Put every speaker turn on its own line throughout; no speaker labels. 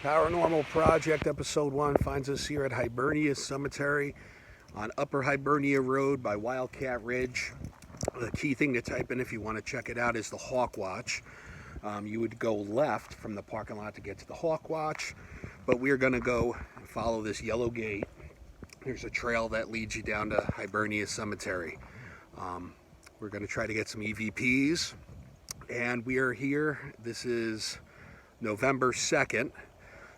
Paranormal Project Episode 1 finds us here at Hibernia Cemetery on Upper Hibernia Road by Wildcat Ridge. The key thing to type in if you want to check it out is the Hawk Watch. You would go left from the parking lot to get to the Hawk Watch, but we're going to go and follow this yellow gate. There's a trail that leads you down to Hibernia Cemetery. We're going to try to get some EVPs, and we are here. This is November 2nd.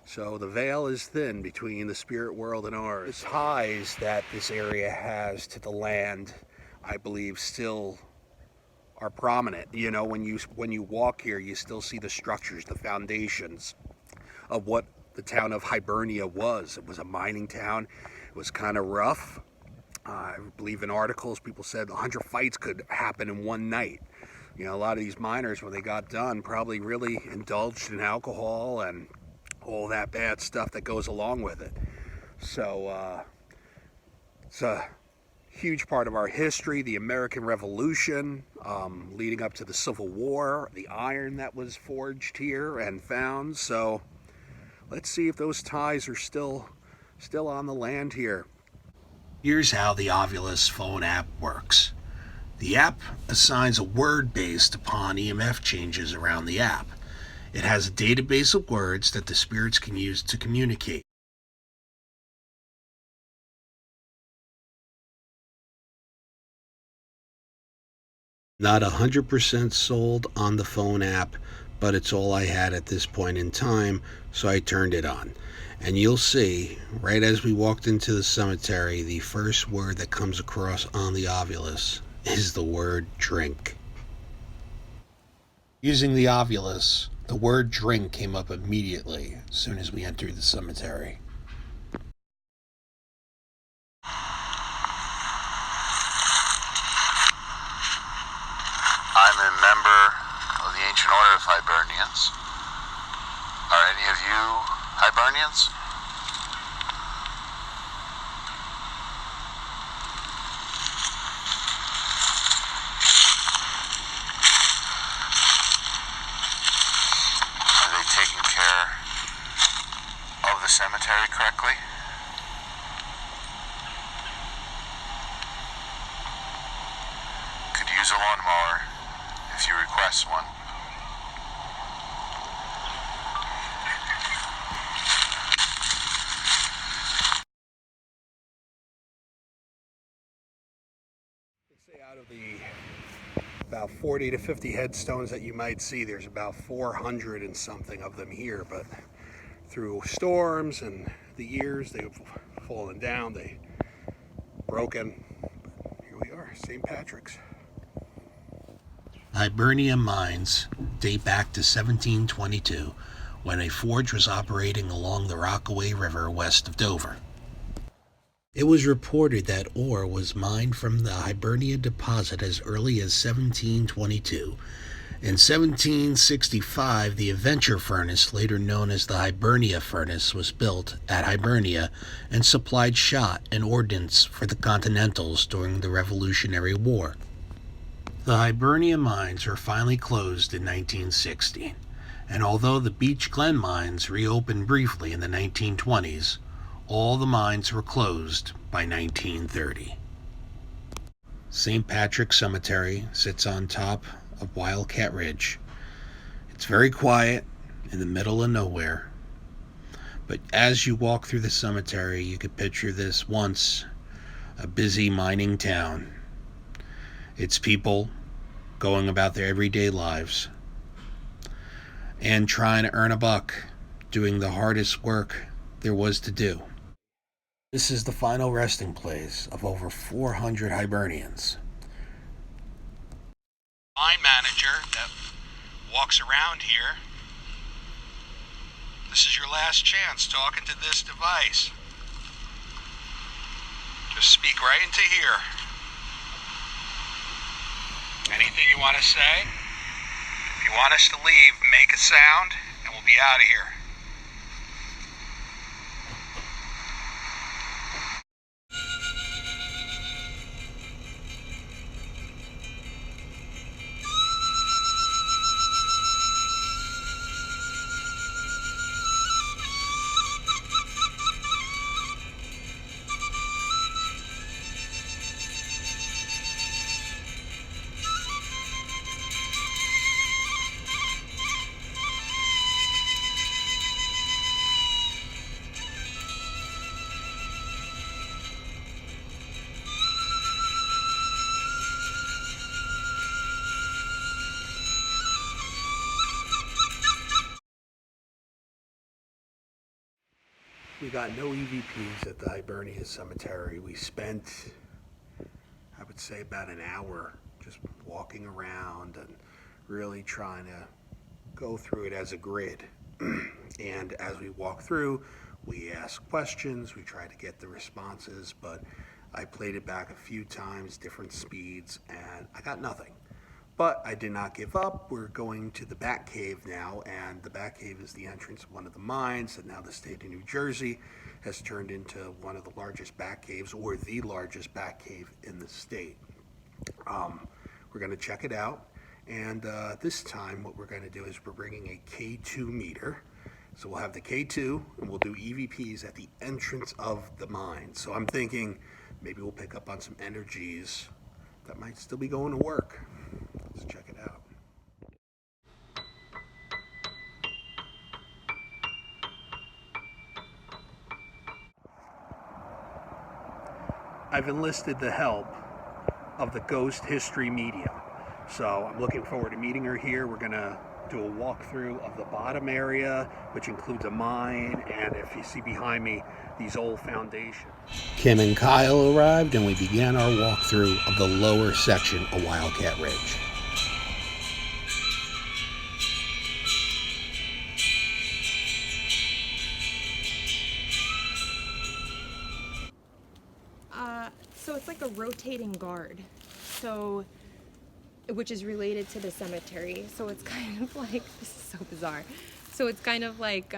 So the veil is thin between the spirit world and ours. The ties that this area has to the land, I believe, still are prominent. You know, when you walk here, you still see the structures, the foundations of what the town of Hibernia was. It was a mining town. It was kind of rough. I believe in articles, people said 100 fights could happen in one night. You know, a lot of these miners, when they got done, probably really indulged in alcohol and all that bad stuff that goes along with it. So it's a huge part of our history, the American Revolution, leading up to the Civil War, the iron that was forged here and found. So let's see if those ties are still on the land here. Here's how the Ovilus phone app works. The app assigns a word based upon EMF changes around the app. It has a database of words that the spirits can use to communicate. Not 100% sold on the phone app, but it's all I had at this point in time, so I turned it on. And you'll see, right as we walked into the cemetery, the first word that comes across on the Ovilus is the word drink. Using the Ovilus, the word drink came up immediately as soon as we entered the cemetery.
I'm a member of the Ancient Order of Hibernians. Are any of you Hibernians? Are they taking care of the cemetery correctly? Could use a lawnmower if you request one.
They say out of the about 40 to 50 headstones that you might see, there's about 400 and something of them here, but through storms and the years, they've fallen down, they broken. But here we are, St. Patrick's. Hibernia mines date back to 1722, when a forge was operating along the Rockaway River west of Dover. It was reported that ore was mined from the Hibernia deposit as early as 1722. In 1765, the Adventure Furnace, later known as the Hibernia Furnace, was built at Hibernia and supplied shot and ordnance for the Continentals during the Revolutionary War. The Hibernia mines were finally closed in 1916, and although the Beach Glen mines reopened briefly in the 1920s, all the mines were closed by 1930. St. Patrick's Cemetery sits on top of Wildcat Ridge. It's very quiet in the middle of nowhere, but as you walk through the cemetery, you could picture this once a busy mining town. It's people going about their everyday lives and trying to earn a buck, doing the hardest work there was to do. This is the final resting place of over 400 Hibernians. Mine manager that walks around here. This is your last chance talking to this device. Just speak right into here. Anything you want to say? If you want us to leave, make a sound and we'll be out of here. We got no EVPs at the Hibernia Cemetery. We spent, I would say, about an hour just walking around and really trying to go through it as a grid. And as we walk through, we ask questions, we try to get the responses, but I played it back a few times, different speeds, and I got nothing. But I did not give up. We're going to the Bat Cave now, and the Bat Cave is the entrance of one of the mines, and now the state of New Jersey has turned into one of the largest bat caves, or the largest bat cave in the state. We're going to check it out, and this time what we're going to do is we're bringing a K2 meter. So we'll have the K2, and we'll do EVPs at the entrance of the mine. So I'm thinking maybe we'll pick up on some energies that might still be going to work. Let's check it out. I've enlisted the help of the ghost history medium. So I'm looking forward to meeting her here. We're gonna do a walkthrough of the bottom area, which includes a mine, and if you see behind me, these old foundations. Kim and Kyle arrived, and we began our walkthrough of the lower section of Wildcat Ridge.
So it's like a rotating guard, so which is related to the cemetery. So it's kind of like, this is so bizarre. So it's kind of like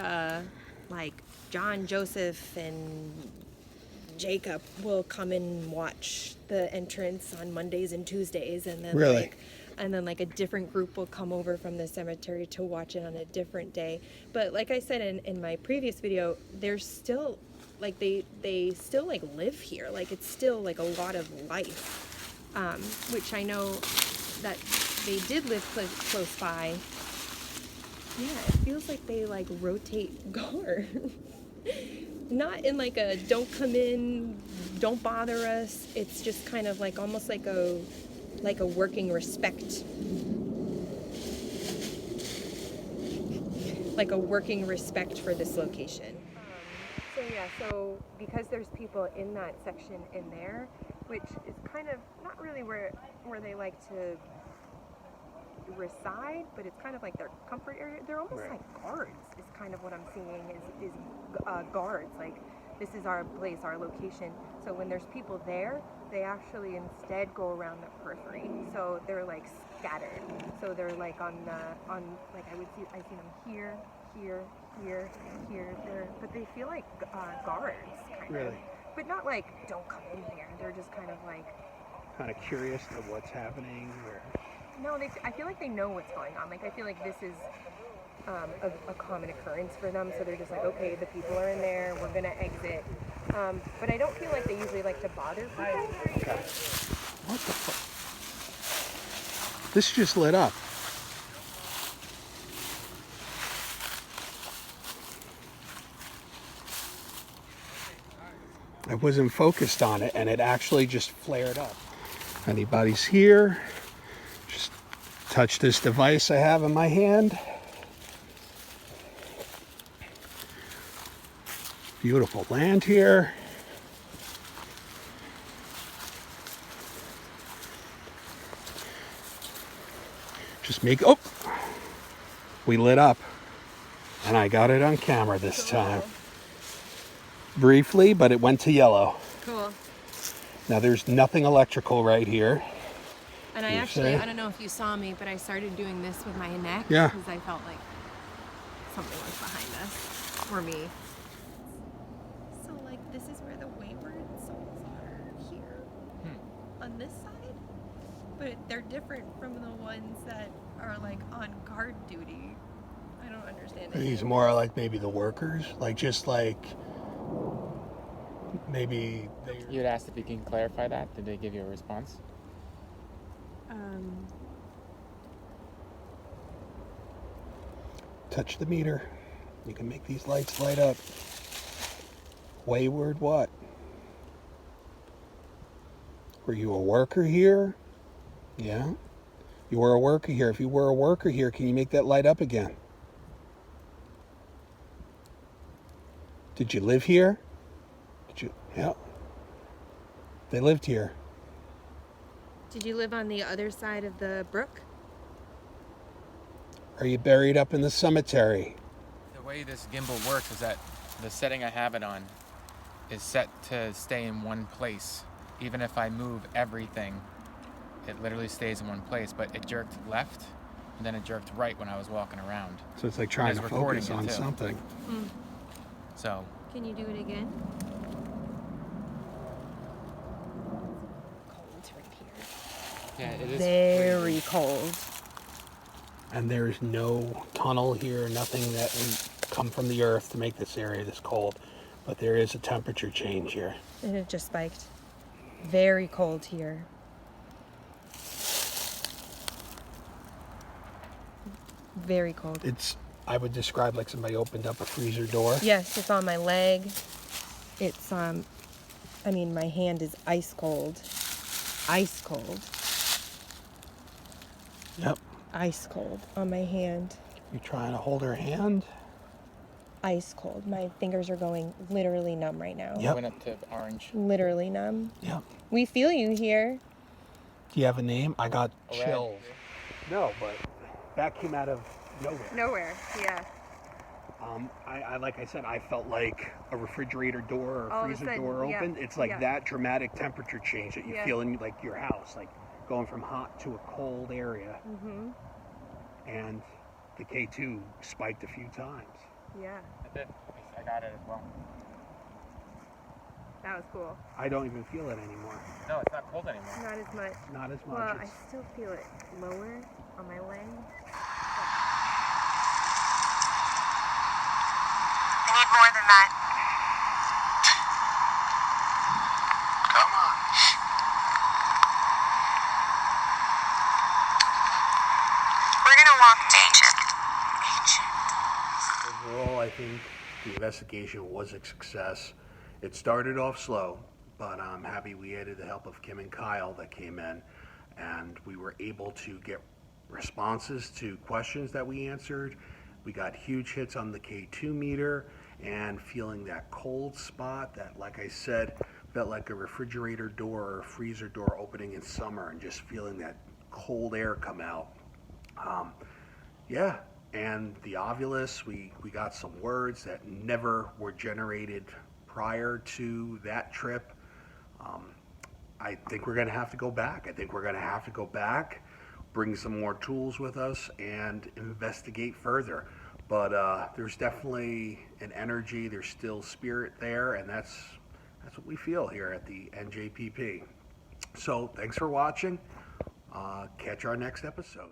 John, Joseph, and Jacob will come and watch the entrance on Mondays and Tuesdays, and then
Really?
like a different group will come over from the cemetery to watch it on a different day. But like I said in my previous video, there's still like they still like live here. Like it's still like a lot of life, which I know that they did live close by. Yeah, it feels like they like rotate guard. Not in like a don't come in, don't bother us. It's just kind of like almost like a working respect. Like a working respect for this location. So because there's people in that section in there, which is kind of not really where they like to reside, but it's kind of like their comfort area. They're almost
Right.
like guards is kind of what I'm seeing is guards. Like this is our place, our location. So when there's people there, they actually instead go around the periphery. So they're like scattered. So they're like on like I see them here, there, but they feel like guards kind of. But not like don't come in here. They're just kind of
Curious to what's happening.
No, I feel like they know what's going on. Like I feel like this is a common occurrence for them. So they're just like, okay, the people are in there. We're gonna exit. But I don't feel like they usually like to bother people.
Okay. What the fuck? This just lit up. I wasn't focused on it, and it actually just flared up. Anybody's here? Just touch this device I have in my hand. Beautiful land here. Just make, oh, we lit up, and I got it on camera this time. Briefly, but it went to yellow.
Cool.
Now there's nothing electrical right here.
And I actually, I don't know if you saw me, but I started doing this with my neck.
Yeah.
Because I felt like something was behind us, or me. So like this is where the wayward souls are, here, on this side. But they're different from the ones that are like on guard duty. I don't understand it.
These more like maybe the workers, like just like maybe they.
You'd asked if you can clarify that. Did they give you a response?
Touch the meter. You can make these lights light up. Wayward what? Were you a worker here? Yeah. You were a worker here. If you were a worker here, can you make that light up again? Did you live here? Did you? Yeah. They lived here.
Did you live on the other side of the brook?
Are you buried up in the cemetery?
The way this gimbal works is that the setting I have it on is set to stay in one place. Even if I move everything, it literally stays in one place, but it jerked left and then it jerked right when I was walking around.
So it's like trying
It's
to
recording
focus
it
on
too.
something.
So
Can you do it again? Cold right here.
yeah, it is
Very cold.
And there's no tunnel here, nothing that would come from the earth to make this area this cold. But there is a temperature change here.
And it just spiked. Very cold here. Very cold.
It's, I would describe like somebody opened up a freezer door.
Yes, it's on my leg. It's I mean, my hand is ice cold. Ice cold.
Yep.
Ice cold on my hand.
You trying to hold her hand?
Ice cold. My fingers are going literally numb right now.
Yep.
went up to orange.
Literally numb.
Yep.
We feel you here.
Do you have a name? I got
Red.
chills. No, but that came out of nowhere.
Nowhere. Yeah.
I like I said, I felt like a refrigerator door or
All
a
of a
freezer
sudden,
door
yeah,
opened. It's like
yeah.
that dramatic temperature change that you
Yeah.
feel in like your house, like going from hot to a cold area.
Mhm.
And the K2 spiked a few times.
Yeah.
I did. I got it as well.
That was cool.
I don't even feel it anymore.
No, it's not cold anymore.
Not as much.
Not as much.
Well, I
It's-
still feel it lower on my leg.
I need more than that.
Come on.
We're gonna walk ancient.
Overall, I think the investigation was a success. It started off slow, but I'm happy we had the help of Kim and Kyle that came in, and we were able to get responses to questions that we answered. We got huge hits on the K2 meter, and feeling that cold spot that, like I said, felt like a refrigerator door or a freezer door opening in summer, and just feeling that cold air come out. Yeah, and the ovulus, we got some words that never were generated prior to that trip. I think we're going to have to go back. I think we're going to have to go back, bring some more tools with us, and investigate further. But there's definitely an energy, there's still spirit there, and that's what we feel here at the NJPP. So thanks for watching. Catch our next episode.